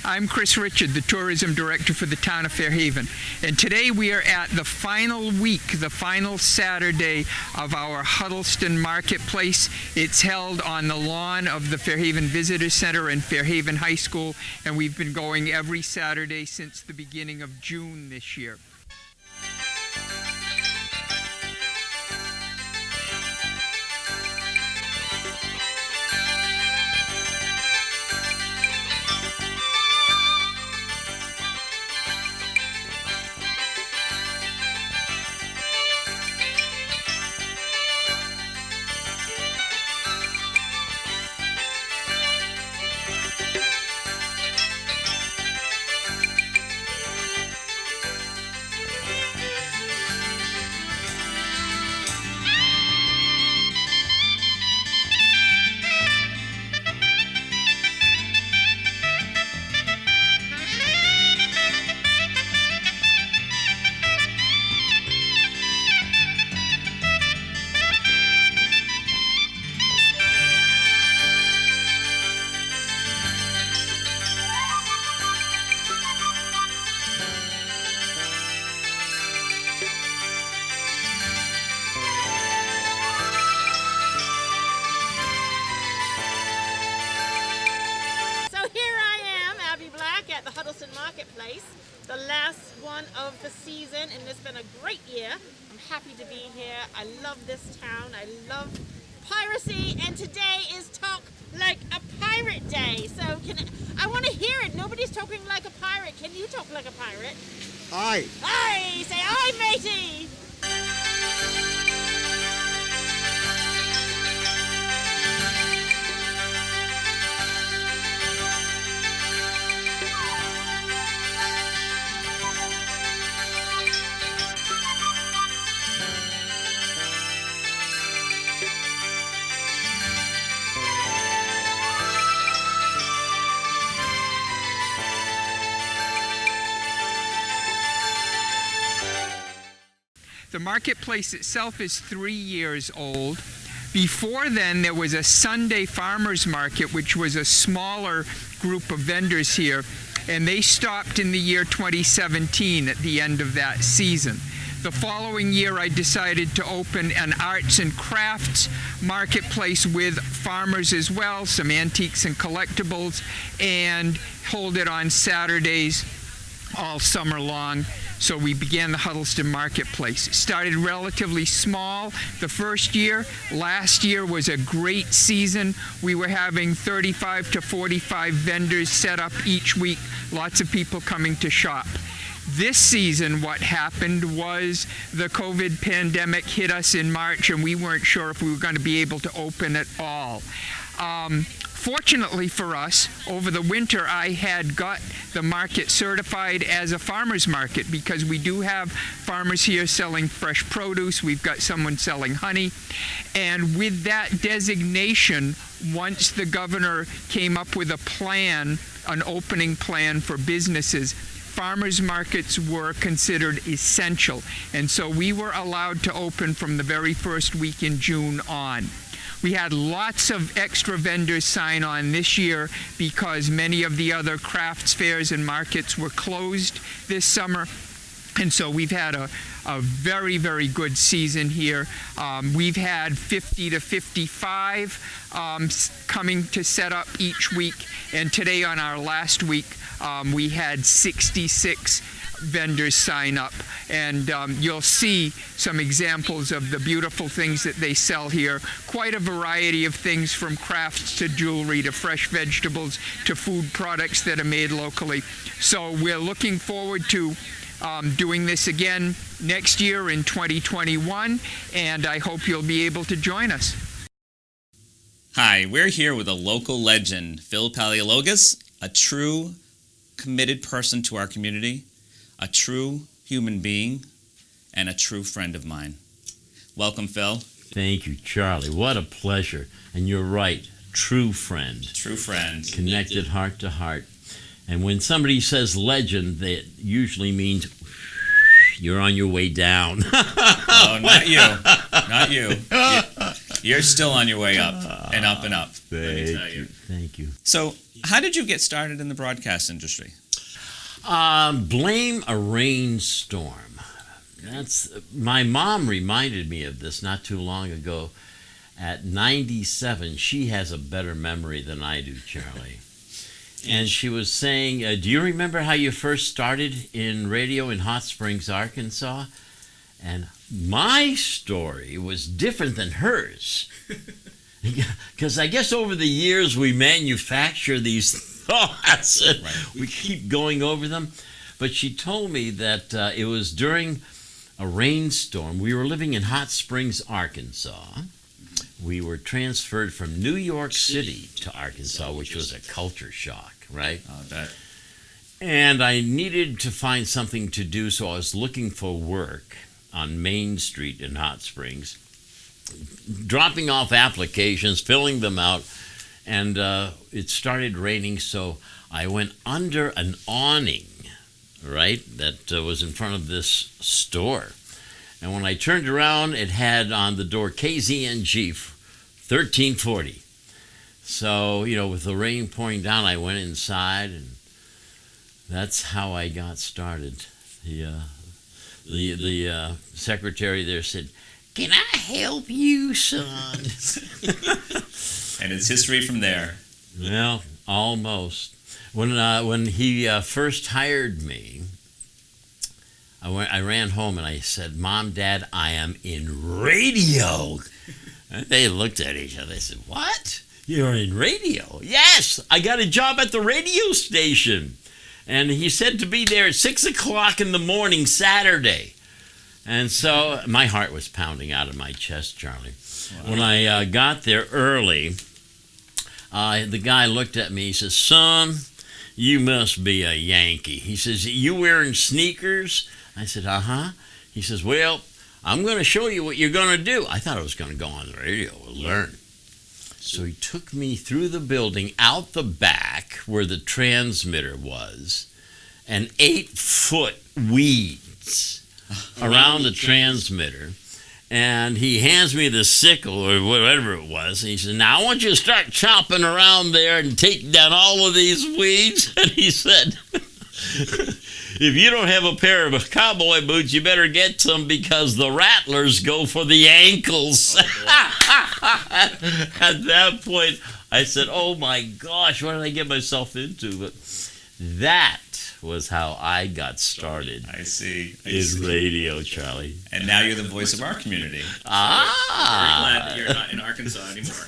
I'm Chris Richard, the Tourism Director for the town of Fairhaven. And today we are at the final week, the final Saturday of our Huddleston Marketplace. It's held on the lawn of the Fairhaven Visitor Center and Fairhaven High School, and we've been going every Saturday since the beginning of June this year. Huddleston Marketplace, the last one of the season, and it's been a great year. I'm happy to be here. I love this town. I love piracy, and today is Talk Like a Pirate Day. So I want to hear it. Nobody's talking like a pirate. Can you talk like a pirate? Aye. Aye. Say aye, matey. The marketplace itself is 3 years old. Before then, there was a Sunday farmers market, which was a smaller group of vendors here, and they stopped in the year 2017 at the end of that season. The following year, I decided to open an arts and crafts marketplace with farmers as well, some antiques and collectibles, and hold it on Saturdays all summer long. So we began the Huddleston Marketplace. It started relatively small the first year. Last year was a great season. We were having 35 to 45 vendors set up each week, lots of people coming to shop. This season, what happened was the COVID pandemic hit us in March, and we weren't sure if we were going to be able to open at all. Fortunately for us, over the winter I had got the market certified as a farmer's market because we do have farmers here selling fresh produce. We've got someone selling honey. And with that designation, once the governor came up with a plan, an opening plan for businesses, farmers markets were considered essential. And so we were allowed to open from the very first week in June on. We had lots of extra vendors sign on this year because many of the other crafts fairs and markets were closed this summer. And so we've had a very, very good season here. We've had 50 to 55 coming to set up each week. And today on our last week, we had 66 vendors sign up, and you'll see some examples of the beautiful things that they sell here. Quite a variety of things, from crafts to jewelry to fresh vegetables to food products that are made locally. So we're looking forward to doing this again next year in 2021, and I hope you'll be able to join us. Hi, we're here with a local legend, Phil Palialogis, a true committed person to our community, a true human being, and a true friend of mine. Welcome, Phil. Thank you, Charlie. What a pleasure. And you're right, true friend. True friend. Connected heart to heart. And when somebody says legend, that usually means you're on your way down. Oh, not you. Not you. You're still on your way up and up and up. Let me tell you. Thank you. So, how did you get started in the broadcast industry? Blame a rainstorm. My mom reminded me of this not too long ago. At 97, she has a better memory than I do, Charlie. And she was saying, do you remember how you first started in radio in Hot Springs, Arkansas? And my story was different than hers. Because I guess over the years we manufacture these thoughts and we keep going over them. But she told me that it was during a rainstorm. We were living in Hot Springs, Arkansas. We were transferred from New York City to Arkansas, which was a culture shock, right? Oh, that. And I needed to find something to do, so I was looking for work on Main Street in Hot Springs, dropping off applications, filling them out, and it started raining, so I went under an awning, right, that was in front of this store. And when I turned around, it had on the door KZNG 1340. So, with the rain pouring down, I went inside, and that's how I got started. The secretary there said, "Can I help you, son?" And it's history from there. Well, almost. When he first hired me, I ran home and I said, "Mom, Dad, I am in radio." And they looked at each other. They said, "What? You're in radio?" "Yes, I got a job at the radio station." And he said to be there at 6 o'clock in the morning Saturday. And so my heart was pounding out of my chest, Charlie. Wow. When I got there early, the guy looked at me. He says, "Son, you must be a Yankee." He says, "You wearing sneakers?" I said, "Uh-huh." He says, "Well, I'm going to show you what you're going to do." I thought I was going to go on the radio and learn. So he took me through the building, out the back where the transmitter was, and 8-foot weeds around the transmitter. And he hands me the sickle or whatever it was. And he said, "Now I want you to start chopping around there and take down all of these weeds." And he said, "If you don't have a pair of cowboy boots, you better get some because the rattlers go for the ankles." At that point, I said, "Oh my gosh, what did I get myself into?" But that was how I got started. I see. In radio, Charlie. And now you're the voice of our community. Ah. Very glad that you're not in Arkansas anymore.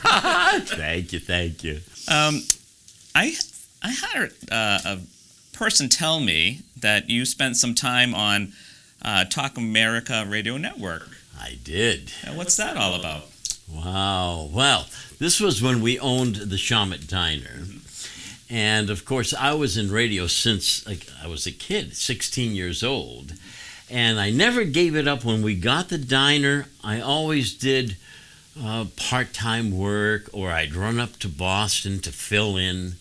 Thank you. I had a person tell me that you spent some time on Talk America Radio Network. I did. Now, what's that all about? Wow. Well, this was when we owned the Shawmut Diner. And, of course, I was in radio since I was a kid, 16 years old. And I never gave it up when we got the diner. I always did part-time work, or I'd run up to Boston to fill in,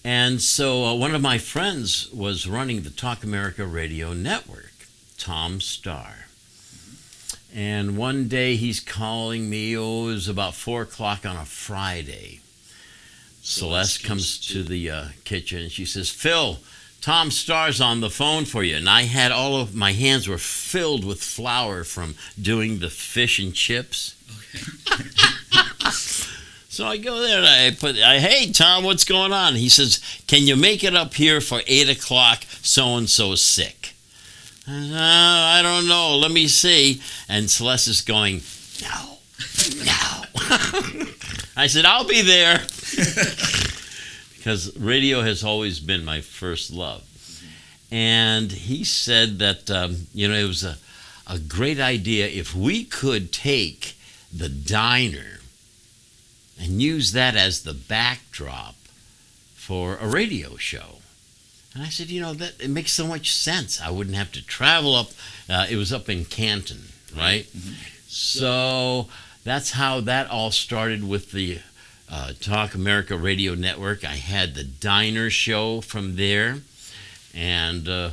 And so one of my friends was running the Talk America Radio Network, Tom Starr. And one day he's calling me, it was about 4 o'clock on a Friday. Celeste comes to the kitchen and she says, "Phil, Tom Starr's on the phone for you." And I had my hands were filled with flour from doing the fish and chips. Okay. So I go there and "Hey, Tom, what's going on?" He says, "Can you make it up here for 8 o'clock? So-and-so's sick." I don't know. Let me see. And Celeste is going, No. I said, "I'll be there." Because radio has always been my first love. And he said that, it was a great idea if we could take the diner and use that as the backdrop for a radio show. And I said, that it makes so much sense. I wouldn't have to travel up. It was up in Canton, right? Mm-hmm. So that's how that all started with the Talk America Radio Network. I had the diner show from there. And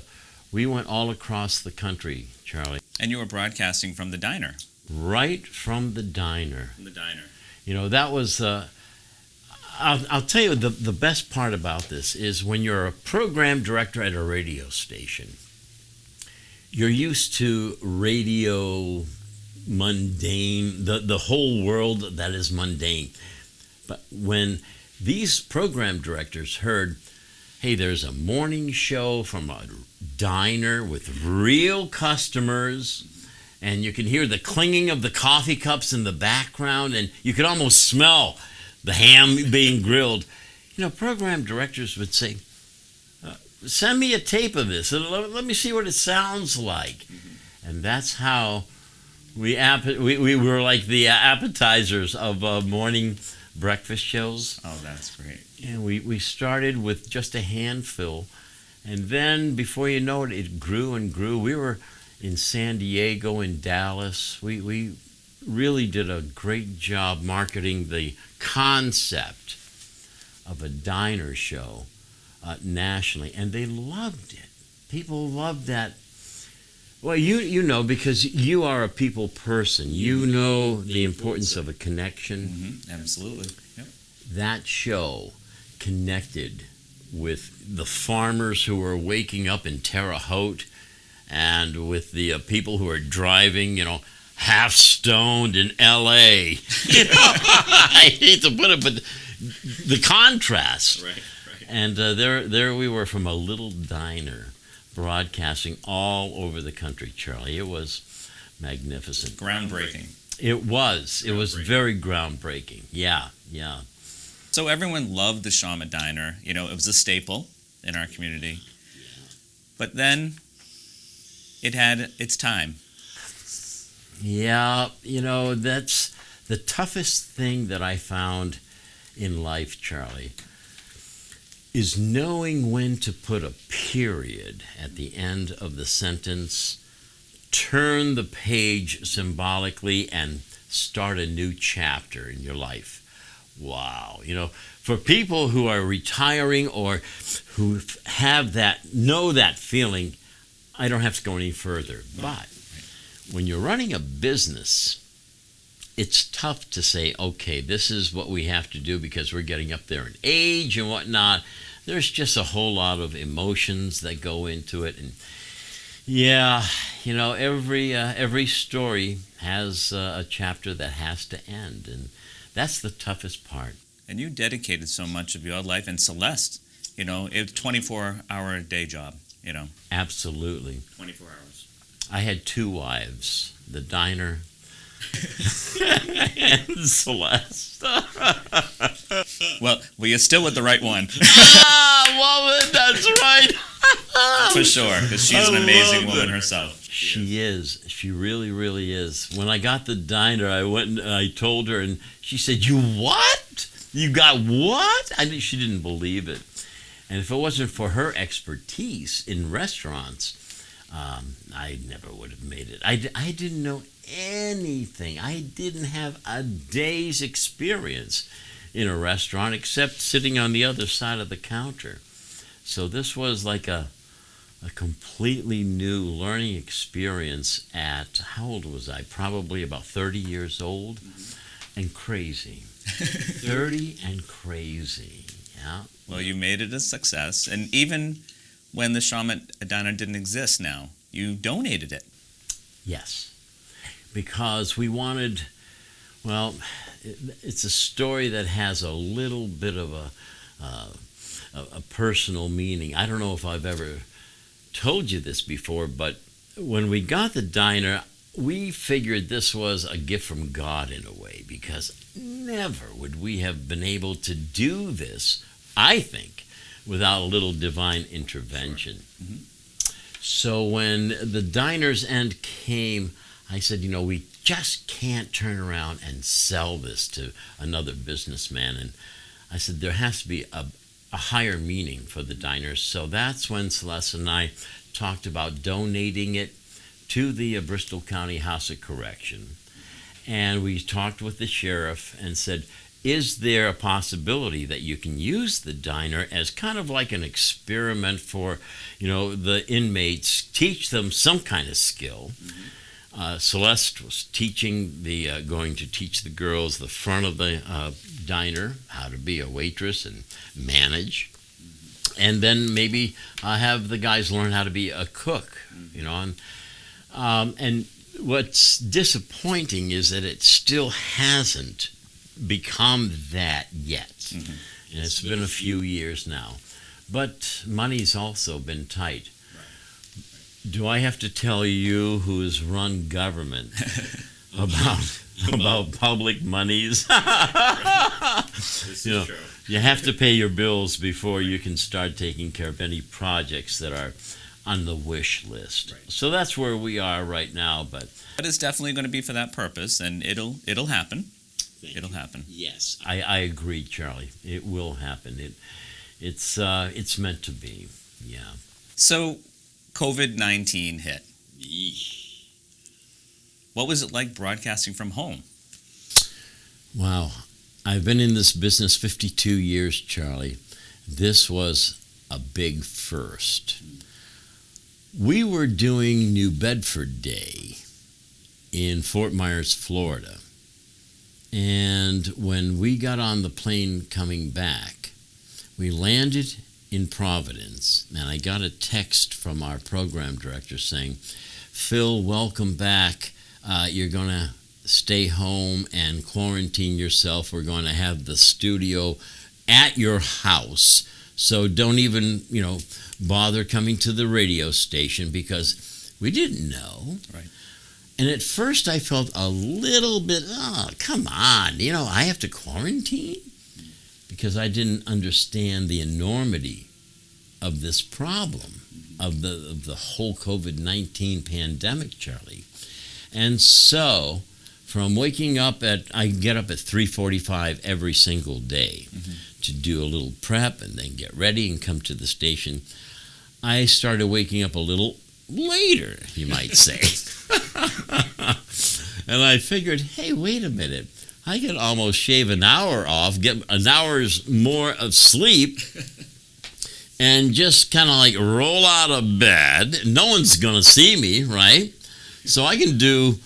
we went all across the country, Charlie. And you were broadcasting from the diner. right from the diner. From the diner. You know, that was, I'll tell you the best part about this is when you're a program director at a radio station, you're used to radio mundane, the whole world that is mundane. But when these program directors heard, hey, there's a morning show from a diner with real customers, and you can hear the clinging of the coffee cups in the background, and you could almost smell the ham being grilled. You know, program directors would say, send me a tape of this, and let me see what it sounds like. And that's how we were like the appetizers of morning breakfast shows. Oh, that's great. And we started with just a handful, and then before you know it, it grew and grew. We were in San Diego, in Dallas. We really did a great job marketing the concept of a diner show nationally, and they loved it. People loved that. Well, you know, because you are a people person. You know the importance of a connection. Mm-hmm. Absolutely. Yep. That show connected with the farmers who were waking up in Terre Haute and with the people who are driving, you know, half stoned in L.A. You know, I hate to put it, but the contrast. Right. And there we were from a little diner broadcasting all over the country, Charlie. It was magnificent. Groundbreaking. It was. It was very groundbreaking. Yeah. So everyone loved the Shawmut Diner. You know, it was a staple in our community. But then it had its time. Yeah, you know, that's the toughest thing that I found in life, Charlie, is knowing when to put a period at the end of the sentence, turn the page symbolically, and start a new chapter in your life. Wow. You know, for people who are retiring or who know that feeling, I don't have to go any further. But when you're running a business, it's tough to say, okay, this is what we have to do because we're getting up there in age and whatnot. There's just a whole lot of emotions that go into it. And yeah, you know, every story has a chapter that has to end. And that's the toughest part. And you dedicated so much of your life. And Celeste, you know, it was a 24-hour day job, you know. Absolutely. 24 hours. I had two wives, the diner and Celeste. Well, you're still with the right one. Woman, that's right. For sure, because she's an amazing woman herself. She is. She really, really is. When I got the diner, I went and I told her, and she said, "You what? You got what?" She didn't believe it. And if it wasn't for her expertise in restaurants, I never would have made it. I didn't know anything. I didn't have a day's experience in a restaurant except sitting on the other side of the counter. So this was like a completely new learning experience at, how old was I? Probably about 30 years old, and crazy. 30 and crazy, yeah. Well, you made it a success, and even when the Shawmut Diner didn't exist now, you donated it. Yes, because we wanted, well, it's a story that has a little bit of a personal meaning. I don't know if I've ever told you this before, but when we got the diner, we figured this was a gift from God in a way, because never would we have been able to do this, I think, without a little divine intervention. Sure. Mm-hmm. So when the diner's end came, I said, you know, we just can't turn around and sell this to another businessman. And I said, there has to be a higher meaning for the diners. So that's when Celeste and I talked about donating it to the Bristol County House of Correction. And we talked with the sheriff and said, is there a possibility that you can use the diner as kind of like an experiment for, you know, the inmates, teach them some kind of skill, Celeste was going to teach the girls the front of the diner, how to be a waitress and manage. And then maybe have the guys learn how to be a cook, And what's disappointing is that it still hasn't become that yet. Mm-hmm. And it's been a few years now. But money's also been tight. Do I have to tell you who has run government about public monies? This is true. You have to pay your bills before you can start taking care of any projects that are on the wish list. Right. So that's where we are right now. But it's definitely going to be for that purpose, and it'll happen. It'll happen. Yes, I agree, Charlie. It will happen. It's meant to be. Yeah. So, COVID-19 hit. Yeesh. What was it like broadcasting from home? Wow. I've been in this business 52 years, Charlie. This was a big first. We were doing New Bedford Day in Fort Myers, Florida. And when we got on the plane coming back, we landed in Providence, and I got a text from our program director saying, Phil, welcome back. You're going to stay home and quarantine yourself. We're going to have the studio at your house. So don't even, bother coming to the radio station, because we didn't know. Right. And at first I felt a little bit, come on, I have to quarantine? Because I didn't understand the enormity of this problem, of the whole COVID-19 pandemic, Charlie. And so, from waking up I get up at 3:45 every single day to do a little prep and then get ready and come to the station. I started waking up a little later, you might say. And I figured, hey, wait a minute. I could almost shave an hour off, get an hour's more of sleep, and just kind of like roll out of bed. No one's going to see me, right? So I can do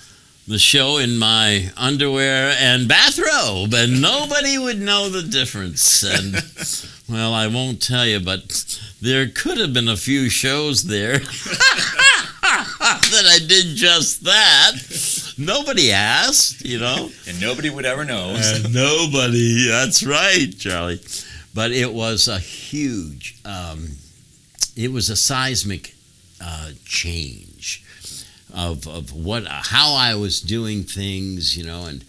the show in my underwear and bathrobe, and nobody would know the difference. And, well, I won't tell you, but there could have been a few shows there that I did just that. Nobody asked, And nobody would ever know. And nobody, that's right, Charlie. But it was a huge, it was a seismic change of how I was doing things, and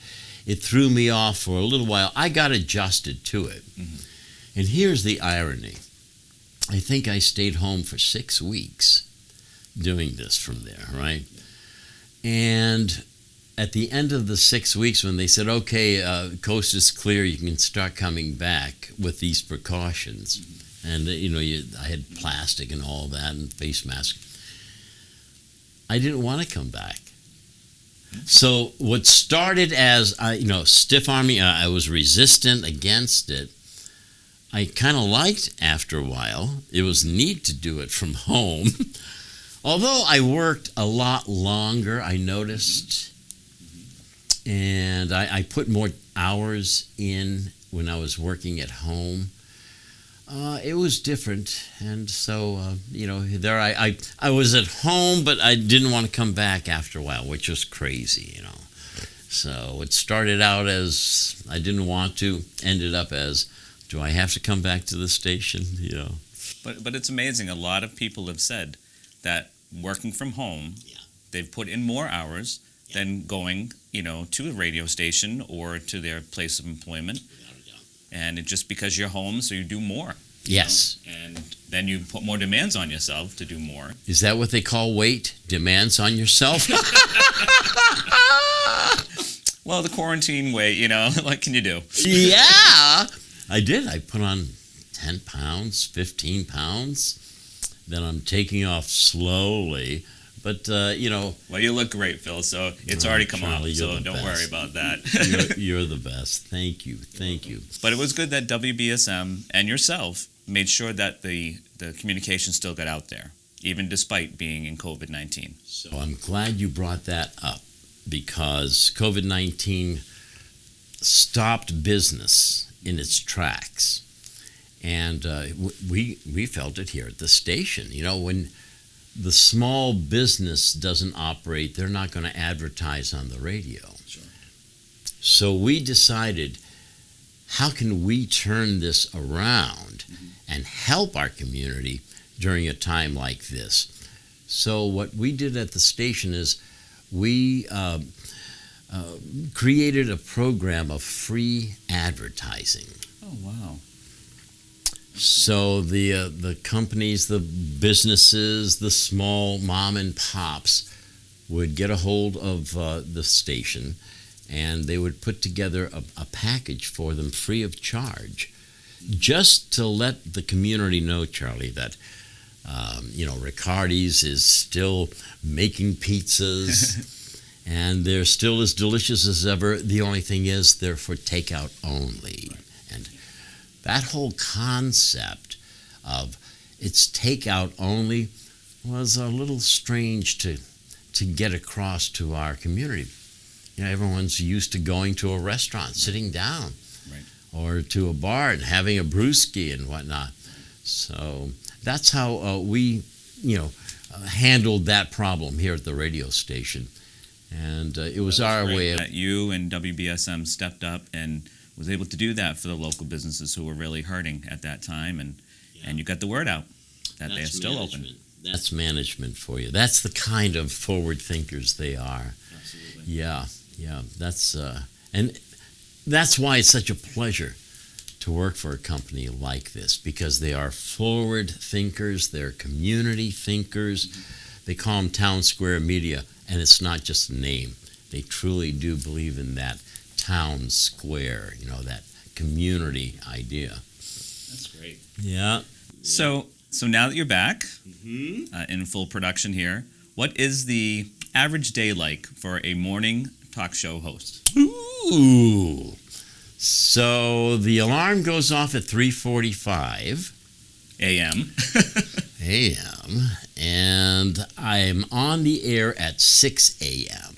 it threw me off for a little while. I got adjusted to it. Mm-hmm. And here's the irony. I think I stayed home for 6 weeks doing this from there, right? And at the end of the 6 weeks, when they said, okay, coast is clear, you can start coming back with these precautions. And, I had plastic and all that and face mask. I didn't want to come back. So what started as, stiff arming, I was resistant against it. I kind of liked after a while. It was neat to do it from home. Although I worked a lot longer, I noticed. And I put more hours in when I was working at home. It was different. And so, there I was at home, but I didn't want to come back after a while, which was crazy, So it started out as I didn't want to, ended up as, do I have to come back to the station, But it's amazing. A lot of people have said that working from home, they've put in more hours than going, to a radio station or to their place of employment. And it's just because you're home, so you do more. Yes. And then you put more demands on yourself to do more. Is that what they call weight? Demands on yourself? Well, the quarantine weight, what can you do? Yeah. I did. I put on 10 pounds, 15 pounds. Then I'm taking off slowly. But, Well, you look great, Phil, so it's already come Charlie, off, so don't worry about that. You're the best. Thank you. But it was good that WBSM and yourself made sure that the communication still got out there. even despite being in COVID-19. So I'm glad you brought that up, because COVID-19 stopped business in its tracks. And we felt it here at the station. You know, when the small business doesn't operate, they're not going to advertise on the radio. Sure. So we decided, how can we turn this around and help our community during a time like this? So what we did at the station is we created a program of free advertising. Oh, wow. So the companies, the businesses, the small mom and pops would get a hold of the station, and they would put together a package for them free of charge, just to let the community know, Charlie, that Riccardi's is still making pizzas, and they're still as delicious as ever. The only thing is they're for takeout only. And that whole concept of it's takeout only was a little strange to get across to our community. You know, everyone's used to going to a restaurant, sitting down, Right. or to a bar and having a brewski and whatnot. So that's how we, handled that problem here at the radio station. And it was our way of... You and WBSM stepped up and was able to do that for the local businesses who were really hurting at that time, and you got the word out that they're still open. That's management for you. That's the kind of forward thinkers they are. Absolutely. Yeah. That's and that's why it's such a pleasure to work for a company like this, because they are forward thinkers. They're community thinkers. They call them town square media, and it's not just a name. They truly do believe in that town square, that community idea. That's great. Yeah. So now that you're back in full production here, what is the average day like for a morning talk show host? Ooh. So the alarm goes off at 3:45 a.m. a.m. and I'm on the air at 6 a.m.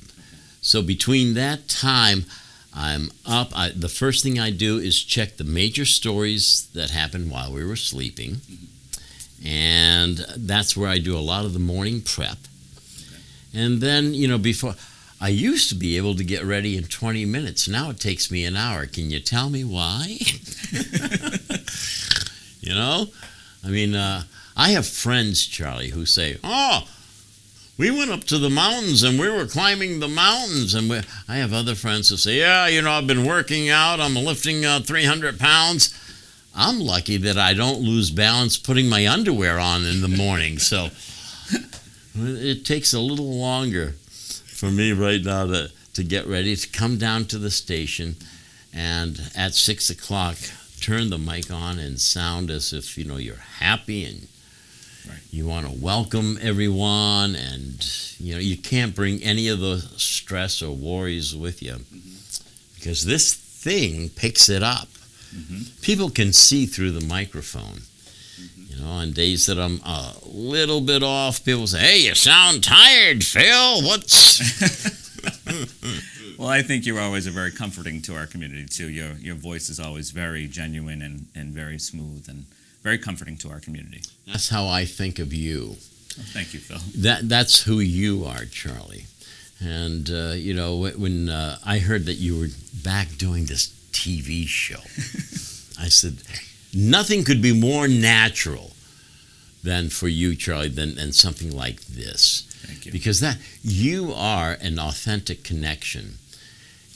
So between that time, I'm up. The first thing I do is check the major stories that happened while we were sleeping. And that's where I do a lot of the morning prep. And then, before... I used to be able to get ready in 20 minutes. Now it takes me an hour. Can you tell me why? I have friends, Charlie, who say, we went up to the mountains and we were climbing the mountains. And I have other friends who say, I've been working out. I'm lifting 300 pounds. I'm lucky that I don't lose balance putting my underwear on in the morning. So it takes a little longer for me right now to get ready to come down to the station, and at 6 o'clock turn the mic on and sound as if you're happy and you want to welcome everyone, and you can't bring any of the stress or worries with you, because this thing picks it up. People can see through the microphone. On days that I'm a little bit off, people say, "Hey, you sound tired, Phil. What's..." Well, I think you're always very comforting to our community, too. Your voice is always very genuine and very smooth and very comforting to our community. That's how I think of you. Oh, thank you, Phil. That's who you are, Charlie. And, when I heard that you were back doing this TV show, I said... Nothing could be more natural than for you, Charlie, than something like this. Thank you. Because you are an authentic connection.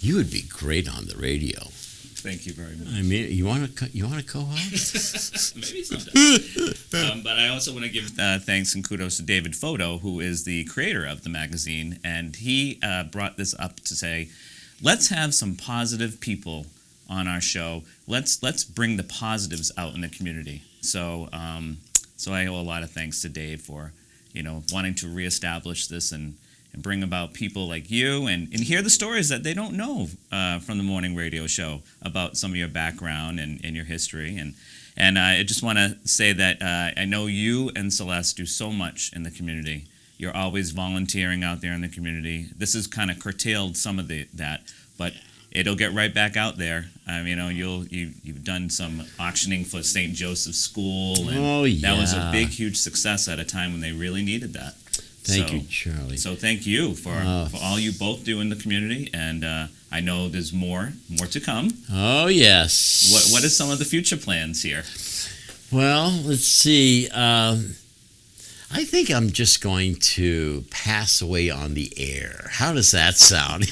You would be great on the radio. Thank you very much. I mean, you want to co-host? Maybe sometime. But I also want to give thanks and kudos to David Fauteux, who is the creator of the magazine, and he brought this up to say, let's have some positive people on our show. Let's bring the positives out in the community. So I owe a lot of thanks to Dave for wanting to reestablish this and bring about people like you and hear the stories that they don't know from the morning radio show about some of your background and your history. And I just want to say that I know you and Celeste do so much in the community. You're always volunteering out there in the community. This has kind of curtailed some of that, but it'll get right back out there. You've done some auctioning for St. Joseph's School, and that was a big, huge success at a time when they really needed that. Thank you, Charlie. So thank you for all you both do in the community, and I know there's more to come. Oh, yes. What are some of the future plans here? Well, let's see. I think I'm just going to pass away on the air. How does that sound?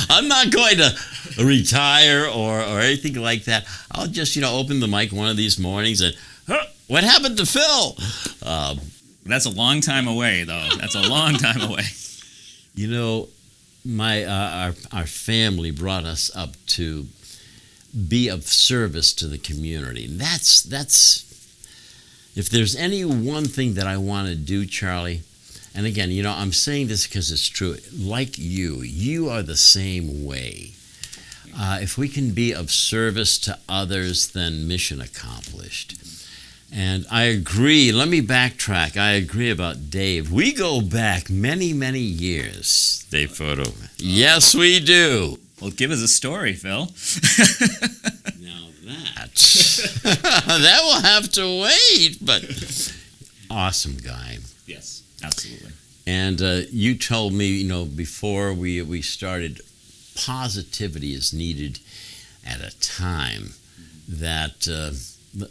I'm not going to retire or anything like that. I'll just, open the mic one of these mornings and, what happened to Phil? That's a long time away, though. That's a long time away. Our family brought us up to be of service to the community. That's if there's any one thing that I want to do, Charlie, and again, I'm saying this because it's true. Like you are the same way. If we can be of service to others, then mission accomplished. And I agree. Let me backtrack. I agree about Dave. We go back many, many years, Dave Fauteux. Yes, we do. Well, give us a story, Phil. Now that will have to wait, but awesome guy. Yes, absolutely. And you told me, before we started, positivity is needed at a time that...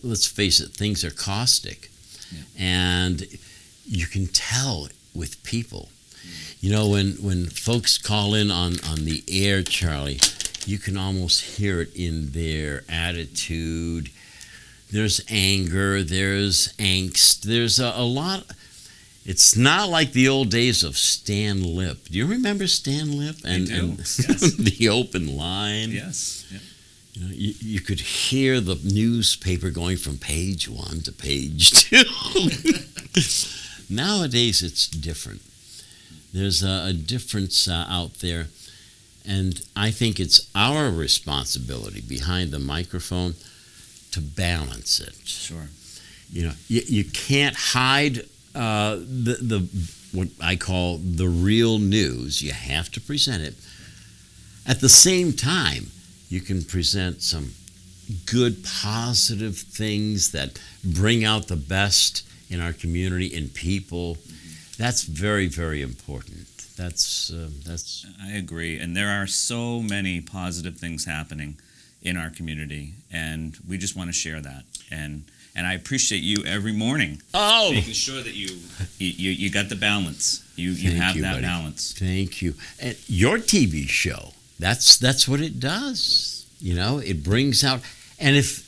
let's face it, things are caustic. Yeah. And you can tell with people. When folks call in on the air, Charlie, you can almost hear it in their attitude. There's anger, there's angst, there's a lot. It's not like the old days of Stan Lip. Do you remember Stan Lip? I do. And Yes. The open line? Yes. Yeah. You could hear the newspaper going from page 1 to page 2. Nowadays, it's different. There's a difference out there, and I think it's our responsibility behind the microphone to balance it. Sure. You can't hide the what I call the real news. You have to present it. At the same time, you can present some good, positive things that bring out the best in our community and people. That's very, very important. That's. I agree, and there are so many positive things happening in our community, and we just want to share that. And I appreciate you every morning. Oh, making sure that you got the balance. You have that buddy. Balance. Thank you. And your TV show. That's what it does. Yes. It brings out, and if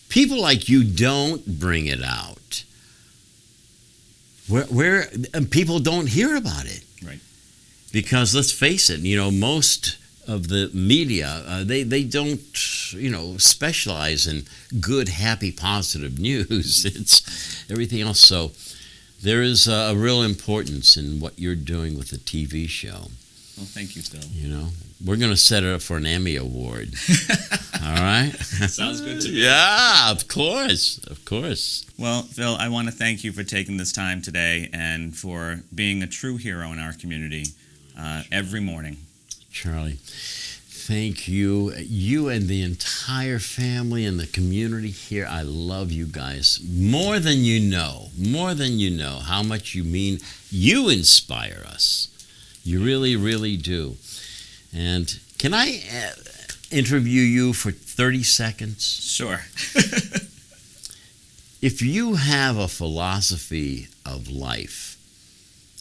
people like you don't bring it out, where people don't hear about it, right? Because let's face it, most of the media they don't specialize in good, happy, positive news. It's everything else. So there is a real importance in what you're doing with the TV show. Well, thank you, Phil. We're going to set it up for an Emmy Award. All right? Sounds good to me. Yeah, of course. Of course. Well, Phil, I want to thank you for taking this time today and for being a true hero in our community every morning. Charlie, thank you. You and the entire family and the community here, I love you guys more than you know. More than you know how much you mean. You inspire us. You really, really do. And can I interview you for 30 seconds? Sure. If you have a philosophy of life,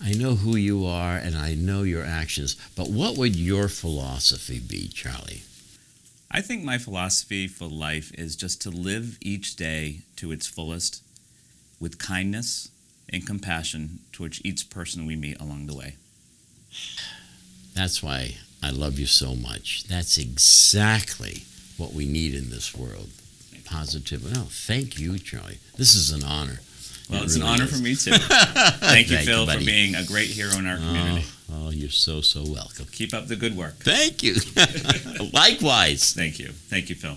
I know who you are and I know your actions, but what would your philosophy be, Charlie? I think my philosophy for life is just to live each day to its fullest with kindness and compassion towards each person we meet along the way. That's why I love you so much. That's exactly what we need in this world. Positive. Oh, thank you, Charlie. This is an honor. Well, It it's really an honor is. for me, too. Thank you, Phil, for buddy. being a great hero in our community. Oh, you're so welcome. Keep up the good work. Thank you. Likewise. Thank you. Thank you, Phil.